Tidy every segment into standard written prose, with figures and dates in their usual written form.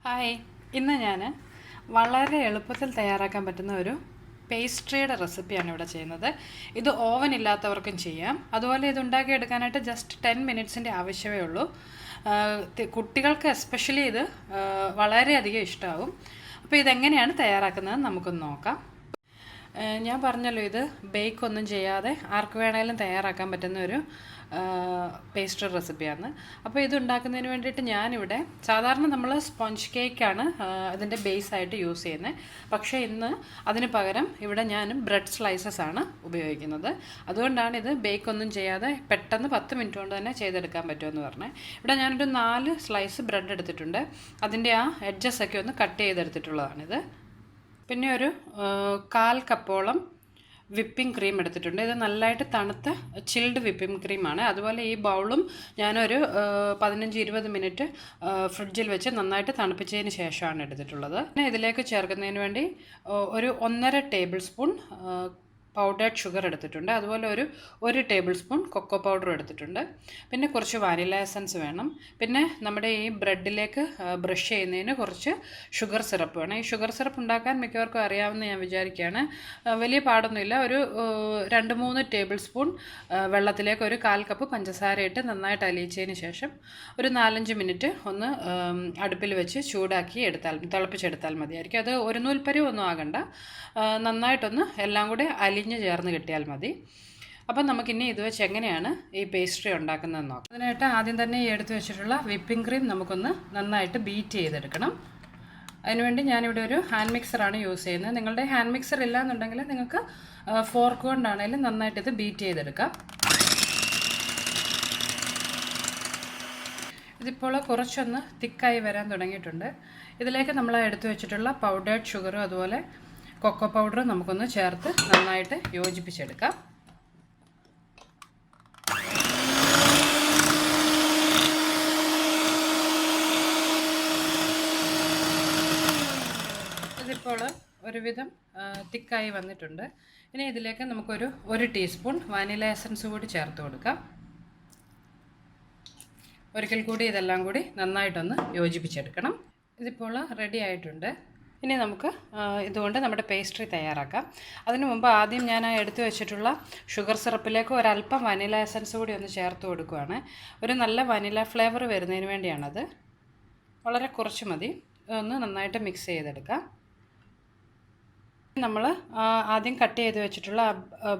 Hi, ഇന്ന് ഞാൻ വളരെ എളുപ്പത്തിൽ തയ്യാറാക്കാൻ പറ്റുന്ന ഒരു പേസ്ട്രിയുടെ റെസിപ്പിയാണ് ഇവിടെ ചെയ്യുന്നത്. ഇത് ഓവൻ ഇല്ലാത്തവർക്കും ചെയ്യാം. അതുപോലെ ഇത് ഉണ്ടാക്കിയെടുക്കാനായിട്ട് ജസ്റ്റ് 10 മിനിറ്റ്സിൻ്റെ ആവശ്യമേ ഉള്ളൂ. കുട്ടികൾക്ക് എസ്പെഷ്യലി ഇത് വളരെയധികം ഇഷ്ടമാവും. അപ്പോൾ ഇതെങ്ങനെയാണ് തയ്യാറാക്കുന്നത് നമുക്കൊന്ന് നോക്കാം. ഞാൻ പറഞ്ഞല്ലോ, ഇത് ബേക്ക് ഒന്നും ചെയ്യാതെ ആർക്ക് വേണമെങ്കിലും തയ്യാറാക്കാൻ പറ്റുന്ന ഒരു പേസ്ട്രി റെസിപ്പിയാണ്. അപ്പോൾ ഇത് ഉണ്ടാക്കുന്നതിന് വേണ്ടിയിട്ട് ഞാനിവിടെ സാധാരണ നമ്മൾ സ്പോഞ്ച് കേക്കാണ് ഇതിൻ്റെ ബേസായിട്ട് യൂസ് ചെയ്യുന്നത്. പക്ഷേ ഇന്ന് അതിന് പകരം ഇവിടെ ഞാൻ ബ്രെഡ് സ്ലൈസസ് ആണ് ഉപയോഗിക്കുന്നത്. അതുകൊണ്ടാണ് ഇത് ബേക്ക് ഒന്നും ചെയ്യാതെ പെട്ടെന്ന് 10 മിനിറ്റ് കൊണ്ട് തന്നെ ചെയ്തെടുക്കാൻ പറ്റുമെന്ന് പറഞ്ഞത്. ഇവിടെ ഞാനൊരു 4 സ്ലൈസ് ബ്രെഡ് എടുത്തിട്ടുണ്ട്. അതിൻ്റെ ആ എഡ്ജസ് ഒക്കെ ഒന്ന് കട്ട് ചെയ്തെടുത്തിട്ടുള്ളതാണിത്. പിന്നെ ഒരു 1/4 കപ്പോളം വിപ്പിംഗ് ക്രീം എടുത്തിട്ടുണ്ട്. ഇത് നല്ലതായിട്ട് തണുത്ത ചിൽഡ് വിപ്പിംഗ് ക്രീമാണ്. അതുപോലെ ഈ ബൗളും ഞാനൊരു 15-20 മിനിറ്റ് ഫ്രിഡ്ജിൽ വെച്ച് നന്നായിട്ട് തണുപ്പിച്ചതിന് ശേഷമാണ് എടുത്തിട്ടുള്ളത്. പിന്നെ ഇതിലേക്ക് ചേർക്കുന്നതിന് വേണ്ടി ഒരു 1.5 ടേബിൾ സ്പൂൺ പൗഡേർഡ് ഷുഗർ എടുത്തിട്ടുണ്ട്. അതുപോലെ ഒരു ടേബിൾ സ്പൂൺ കൊക്കോ പൗഡർ എടുത്തിട്ടുണ്ട്. പിന്നെ കുറച്ച് വാനില എസൻസ് വേണം. പിന്നെ നമ്മുടെ ഈ ബ്രെഡിലേക്ക് ബ്രഷ് ചെയ്യുന്നതിന് കുറച്ച് ഷുഗർ സിറപ്പ് വേണം. ഈ ഷുഗർ സിറപ്പ് ഉണ്ടാക്കാൻ മിക്കവർക്കും അറിയാമെന്ന് ഞാൻ വിചാരിക്കുകയാണ്. വലിയ പാടൊന്നുമില്ല. ഒരു 2-3 ടേബിൾ സ്പൂൺ വെള്ളത്തിലേക്ക് ഒരു 1/4 കപ്പ് പഞ്ചസാര ഇട്ട് നന്നായിട്ട് അലിയിച്ചതിന് ശേഷം ഒരു 4-5 മിനിറ്റ് ഒന്ന് അടുപ്പിൽ വെച്ച് തിളപ്പിച്ചെടുത്താൽ മതിയായിരിക്കും. അത് ഒരു നൂൽപ്പരുവം ഒന്നും ആകണ്ട. നന്നായിട്ടൊന്ന് എല്ലാം കൂടെ ചേർന്ന് കിട്ടിയാൽ മതി. അപ്പം നമുക്കിനി ഇത് വെച്ച് എങ്ങനെയാണ് ഈ പേസ്ട്രി ഉണ്ടാക്കുന്നതെന്ന് നോക്കാം. അതിനായിട്ട് ആദ്യം തന്നെ ഈ എടുത്ത് വെച്ചിട്ടുള്ള വിപ്പിംഗ് ക്രീം നമുക്കൊന്ന് നന്നായിട്ട് ബീറ്റ് ചെയ്തെടുക്കണം. അതിനുവേണ്ടി ഞാനിവിടെ ഒരു ഹാൻഡ് മിക്സറാണ് യൂസ് ചെയ്യുന്നത്. നിങ്ങളുടെ ഹാൻഡ് മിക്സർ ഇല്ല എന്നുണ്ടെങ്കിൽ നിങ്ങൾക്ക് ഫോർക്ക് കൊണ്ടാണെങ്കിലും നന്നായിട്ട് ഇത് ബീറ്റ് ചെയ്തെടുക്കാം. ഇതിപ്പോൾ കുറച്ചൊന്ന് തിക്കായി വരാൻ തുടങ്ങിയിട്ടുണ്ട്. ഇതിലേക്ക് നമ്മൾ എടുത്തു വെച്ചിട്ടുള്ള പൗഡേർഡ് ഷുഗറും അതുപോലെ കൊക്കോ പൗഡർ നമുക്കൊന്ന് ചേർത്ത് നന്നായിട്ട് യോജിപ്പിച്ചെടുക്കാം. ഇതിപ്പോൾ ഒരുവിധം തിക്കായി വന്നിട്ടുണ്ട്. ഇനി ഇതിലേക്ക് നമുക്കൊരു 1 ടീസ്പൂൺ വാനില എസൻസ് കൂടി ചേർത്ത് കൊടുക്കാം. ഒരിക്കൽ കൂടി ഇതെല്ലാം കൂടി നന്നായിട്ടൊന്ന് യോജിപ്പിച്ചെടുക്കണം. ഇതിപ്പോൾ റെഡി ആയിട്ടുണ്ട്. ഇനി നമുക്ക് ഇതുകൊണ്ട് നമ്മുടെ പേസ്ട്രി തയ്യാറാക്കാം. അതിനു മുമ്പ് ആദ്യം ഞാൻ എടുത്തു വെച്ചിട്ടുള്ള ഷുഗർ സിറപ്പിലേക്ക് ഒരല്പം വനില എസൻസ് കൂടി ഒന്ന് ചേർത്ത് കൊടുക്കുകയാണ്. ഒരു നല്ല വനില ഫ്ലേവർ വരുന്നതിന് വേണ്ടിയാണത്. വളരെ കുറച്ച് മതി. ഒന്ന് നന്നായിട്ട് മിക്സ് ചെയ്തെടുക്കാം. നമ്മൾ ആദ്യം കട്ട് ചെയ്ത് വെച്ചിട്ടുള്ള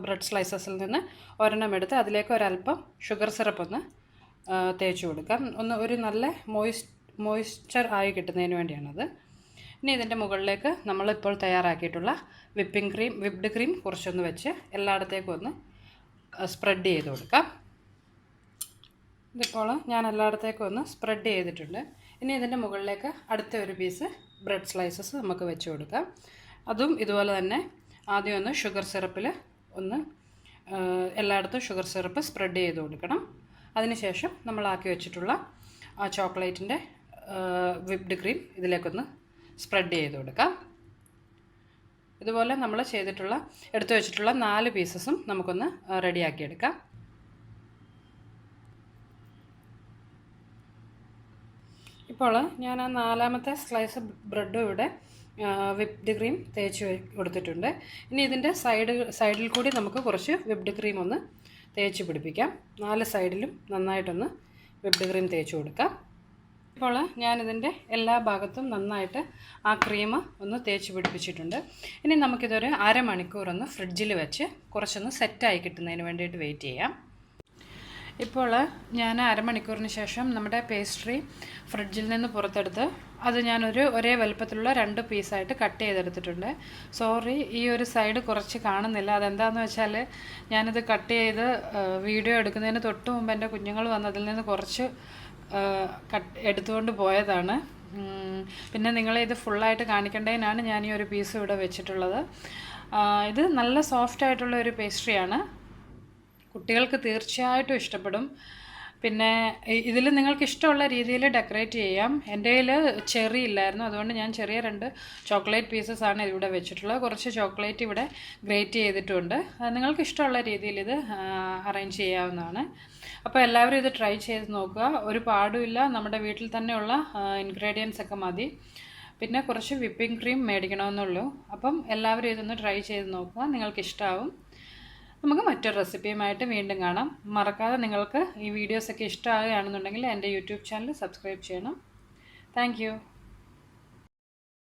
ബ്രെഡ് സ്ലൈസസിൽ നിന്ന് ഒരെണ്ണം എടുത്ത് അതിലേക്ക് ഒരല്പം ഷുഗർ സിറപ്പ് ഒന്ന് തേച്ച് കൊടുക്കാം. ഒരു നല്ല മോയ്സ്ചർ ആയി കിട്ടുന്നതിന് വേണ്ടിയാണത്. ഇനി ഇതിൻ്റെ മുകളിലേക്ക് നമ്മളിപ്പോൾ തയ്യാറാക്കിയിട്ടുള്ള വിപ്ഡ് ക്രീം കുറച്ചൊന്ന് വെച്ച് എല്ലായിടത്തേക്കും ഒന്ന് സ്പ്രെഡ് ചെയ്ത് കൊടുക്കാം. ഇതിപ്പോൾ ഞാൻ എല്ലായിടത്തേക്കും ഒന്ന് സ്പ്രെഡ് ചെയ്തിട്ടുണ്ട്. ഇനി ഇതിൻ്റെ മുകളിലേക്ക് അടുത്ത ഒരു പീസ് ബ്രെഡ് സ്ലൈസസ് നമുക്ക് വെച്ച് കൊടുക്കാം. അതും ഇതുപോലെ തന്നെ ആദ്യം ഒന്ന് ഷുഗർ സിറപ്പിൽ ഒന്ന് എല്ലായിടത്തും ഷുഗർ സിറപ്പ് സ്പ്രെഡ് ചെയ്ത് കൊടുക്കണം. അതിനുശേഷം നമ്മളാക്കി വെച്ചിട്ടുള്ള ആ ചോക്ലേറ്റിൻ്റെ വിപ്ഡ് ക്രീം ഇതിലേക്കൊന്ന് സ്പ്രെഡ് ചെയ്ത് കൊടുക്കാം. ഇതുപോലെ നമ്മൾ എടുത്തു വെച്ചിട്ടുള്ള 4 പീസസും നമുക്കൊന്ന് റെഡിയാക്കിയെടുക്കാം. ഇപ്പോൾ ഞാൻ ആ 4ാമത്തെ സ്ലൈസ് ബ്രെഡും ഇവിടെ വിപ്ഡ് ക്രീം തേച്ച് കൊടുത്തിട്ടുണ്ട്. ഇനി ഇതിൻ്റെ സൈഡിൽ കൂടി നമുക്ക് കുറച്ച് വിപ്ഡ് ക്രീം ഒന്ന് തേച്ച് പിടിപ്പിക്കാം. 4 സൈഡിലും നന്നായിട്ടൊന്ന് വിപ്ഡ് ക്രീം തേച്ച് കൊടുക്കാം. ഇപ്പോൾ ഞാനിതിൻ്റെ എല്ലാ ഭാഗത്തും നന്നായിട്ട് ആ ക്രീം ഒന്ന് തേച്ച് പിടിപ്പിച്ചിട്ടുണ്ട്. ഇനി നമുക്കിതൊരു അരമണിക്കൂർ ഒന്ന് ഫ്രിഡ്ജിൽ വെച്ച് കുറച്ചൊന്ന് സെറ്റായി കിട്ടുന്നതിന് വേണ്ടിയിട്ട് വെയിറ്റ് ചെയ്യാം. ഇപ്പോൾ ഞാൻ അരമണിക്കൂറിന് ശേഷം നമ്മുടെ പേസ്ട്രി ഫ്രിഡ്ജിൽ നിന്ന് പുറത്തെടുത്ത് അത് ഒരേ വലുപ്പത്തിലുള്ള 2 പീസായിട്ട് കട്ട് ചെയ്തെടുത്തിട്ടുണ്ട്. സോറി, ഈ ഒരു സൈഡ് കുറച്ച് കാണുന്നില്ല. അതെന്താണെന്ന് വെച്ചാൽ ഞാനിത് കട്ട് ചെയ്ത് വീഡിയോ എടുക്കുന്നതിന് തൊട്ട് മുമ്പ് എൻ്റെ കുഞ്ഞുങ്ങൾ വന്നതിൽ നിന്ന് കുറച്ച് എടുത്തുകൊണ്ട് പോയതാണ്. പിന്നെ നിങ്ങളെ ഇത് ഫുള്ളായിട്ട് കാണിക്കേണ്ടതിനാണ് ഞാൻ ഈ ഒരു പീസ് ഇവിടെ വെച്ചിട്ടുള്ളത്. ഇത് നല്ല സോഫ്റ്റ് ആയിട്ടുള്ള ഒരു പേസ്ട്രിയാണ്. കുട്ടികൾക്ക് തീർച്ചയായിട്ടും ഇഷ്ടപ്പെടും. പിന്നെ ഇതിൽ നിങ്ങൾക്ക് ഇഷ്ടമുള്ള രീതിയിൽ ഡെക്കറേറ്റ് ചെയ്യാം. എൻ്റെ കയ്യിൽ ചെറി ഇല്ലായിരുന്നു, അതുകൊണ്ട് ഞാൻ ചെറിയ 2 ചോക്ലേറ്റ് പീസസാണ് ഇവിടെ വെച്ചിട്ടുള്ളത്. കുറച്ച് ചോക്ലേറ്റ് ഇവിടെ ഗ്രേറ്റ് ചെയ്തിട്ടുണ്ട്. നിങ്ങൾക്ക് ഇഷ്ടമുള്ള രീതിയിൽ ഇത് അറേഞ്ച് ചെയ്യാവുന്നതാണ്. അപ്പോൾ എല്ലാവരും ഇത് ട്രൈ ചെയ്ത് നോക്കുക. ഒരു പാടുമില്ല, നമ്മുടെ വീട്ടിൽ തന്നെയുള്ള ഇൻഗ്രീഡിയൻസ് ഒക്കെ മതി. പിന്നെ കുറച്ച് വിപ്പിംഗ് ക്രീം മേടിക്കണമെന്നുള്ളൂ. അപ്പം എല്ലാവരും ഇതൊന്ന് ട്രൈ ചെയ്ത് നോക്കുക, നിങ്ങൾക്ക് ഇഷ്ടമാവും. നമുക്ക് മറ്റൊരു റെസിപ്പിയുമായിട്ട് വീണ്ടും കാണാം. മറക്കാതെ നിങ്ങൾക്ക് ഈ വീഡിയോസൊക്കെ ഇഷ്ടമാകുകയാണെന്നുണ്ടെങ്കിൽ എൻ്റെ യൂട്യൂബ് ചാനൽ സബ്സ്ക്രൈബ് ചെയ്യണം. താങ്ക്